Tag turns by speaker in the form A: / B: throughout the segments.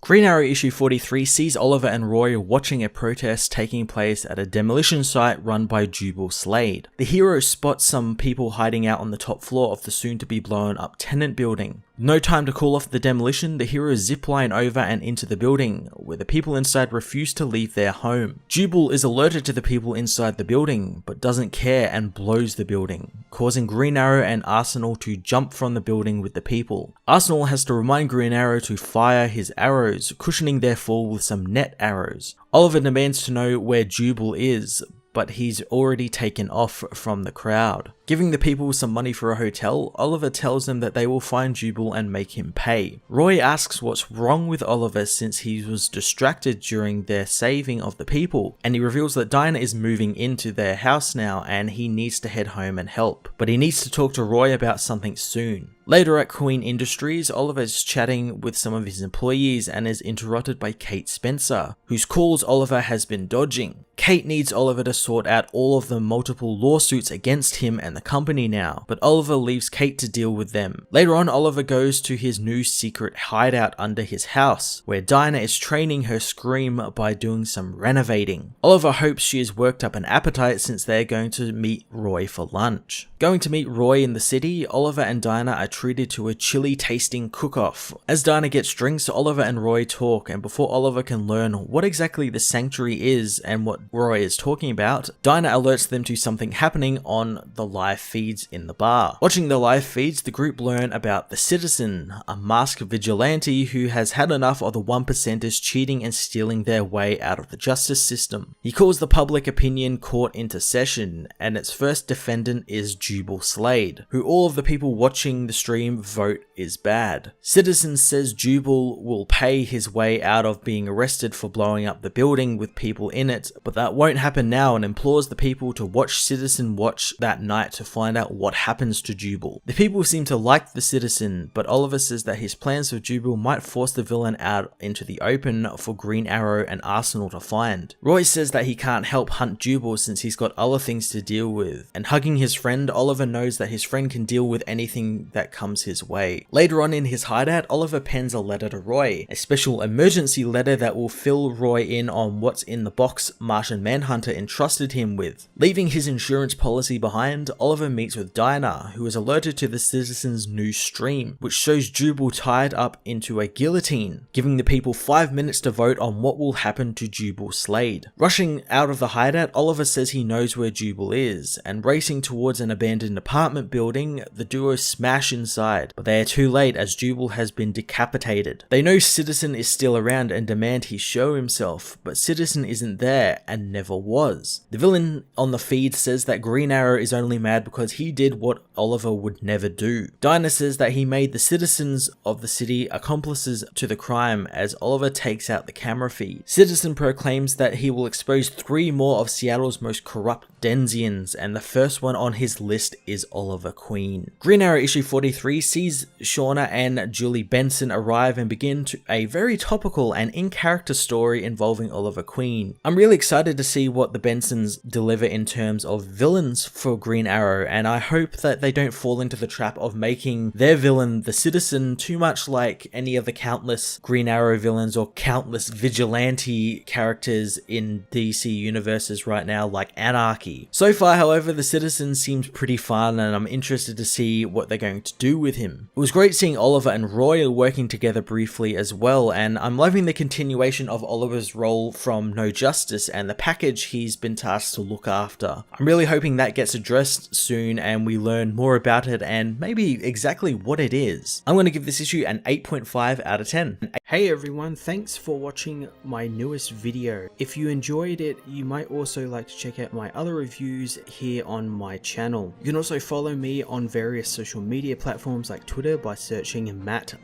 A: Green Arrow issue 43 sees Oliver and Roy watching a protest taking place at a demolition site run by Jubal Slade. The hero spots some people hiding out on the top floor of the soon to be blown up tenant building. No time to call off the demolition, the heroes zipline over and into the building, where the people inside refuse to leave their home. Jubal is alerted to the people inside the building, but doesn't care and blows the building, causing Green Arrow and Arsenal to jump from the building with the people. Arsenal has to remind Green Arrow to fire his arrows, cushioning their fall with some net arrows. Oliver demands to know where Jubal is, but he's already taken off from the crowd. Giving the people some money for a hotel, Oliver tells them that they will find Jubal and make him pay. Roy asks what's wrong with Oliver since he was distracted during their saving of the people, and he reveals that Dinah is moving into their house now and he needs to head home and help. But he needs to talk to Roy about something soon. Later at Queen Industries, Oliver is chatting with some of his employees and is interrupted by Kate Spencer, whose calls Oliver has been dodging. Kate needs Oliver to sort out all of the multiple lawsuits against him and the company now, but Oliver leaves Kate to deal with them. Later on, Oliver goes to his new secret hideout under his house, where Dinah is training her scream by doing some renovating. Oliver hopes she has worked up an appetite since they're going to meet Roy for lunch. Going to meet Roy in the city, Oliver and Dinah are treated to a chili tasting cook-off. As Dinah gets drinks, Oliver and Roy talk, and before Oliver can learn what exactly the sanctuary is and what Roy is talking about, Dinah alerts them to something happening on the live feeds in the bar. Watching the live feeds, the group learn about the Citizen, a masked vigilante who has had enough of the 1%ers cheating and stealing their way out of the justice system. He calls the public opinion court into session, and its first defendant is Jubal Slade, who all of the people watching the stream vote is bad. Citizen says Jubal will pay his way out of being arrested for blowing up the building with people in it, but that won't happen now, and implores the people to watch Citizen watch that night to find out what happens to Jubal. The people seem to like the Citizen, but Oliver says that his plans for Jubal might force the villain out into the open for Green Arrow and Arsenal to find. Roy says that he can't help hunt Jubal since he's got other things to deal with, and hugging his friend, Oliver knows that his friend can deal with anything that comes his way. Later on in his hideout, Oliver pens a letter to Roy, a special emergency letter that will fill Roy in on what's in the box Martian Manhunter entrusted him with. Leaving his insurance policy behind, Oliver meets with Dinah, who is alerted to the Citizen's new stream, which shows Jubal tied up into a guillotine, giving the people 5 minutes to vote on what will happen to Jubal Slade. Rushing out of the hideout, Oliver says he knows where Jubal is, and racing towards an abandoned apartment building, the duo smash inside, but they are too late as Jubal has been decapitated. They know Citizen is still around and demand he show himself, but Citizen isn't there and never was. The villain on the feed says that Green Arrow is only mad because he did what Oliver would never do. Dinah says that he made the citizens of the city accomplices to the crime as Oliver takes out the camera feed. Citizen proclaims that he will expose 3 more of Seattle's most corrupt Denzians, and the first one on his list is Oliver Queen. Green Arrow issue 43 sees Shauna and Julie Benson arrive and begin a very topical and in-character story involving Oliver Queen. I'm really excited to see what the Bensons deliver in terms of villains for Green Arrow, and I hope that they don't fall into the trap of making their villain, the Citizen, too much like any of the countless Green Arrow villains or countless vigilante characters in DC universes right now, like Anarchy. So far, however, the Citizen seems pretty fun, and I'm interested to see what they're going to do with him. It was great seeing Oliver and Roy working together briefly as well, and I'm loving the continuation of Oliver's role from No Justice and the package he's been tasked to look after. I'm really hoping that gets addressed soon and we learn more about it and maybe exactly what it is. I'm going to give this issue an 8.5 out of 10.
B: Hey everyone, thanks for watching my newest video. If you enjoyed it, you might also like to check out my other reviews here on my channel. You can also follow me on various social media platforms like Twitter by searching Matt_FOS,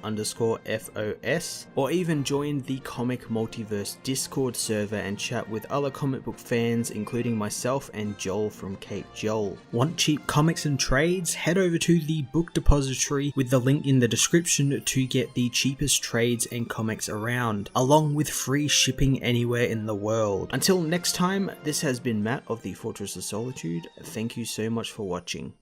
B: or even join the Comic Multiverse Discord server and chat with other comic book fans, including myself and Joel from Cape Joel. Want cheap comics and trades? Head over to the book depository with the link in the description to get the cheapest trades and comics around, along with free shipping anywhere in the world. Until next time, this has been Matt of the Fortress of Solitude. Thank you so much for watching.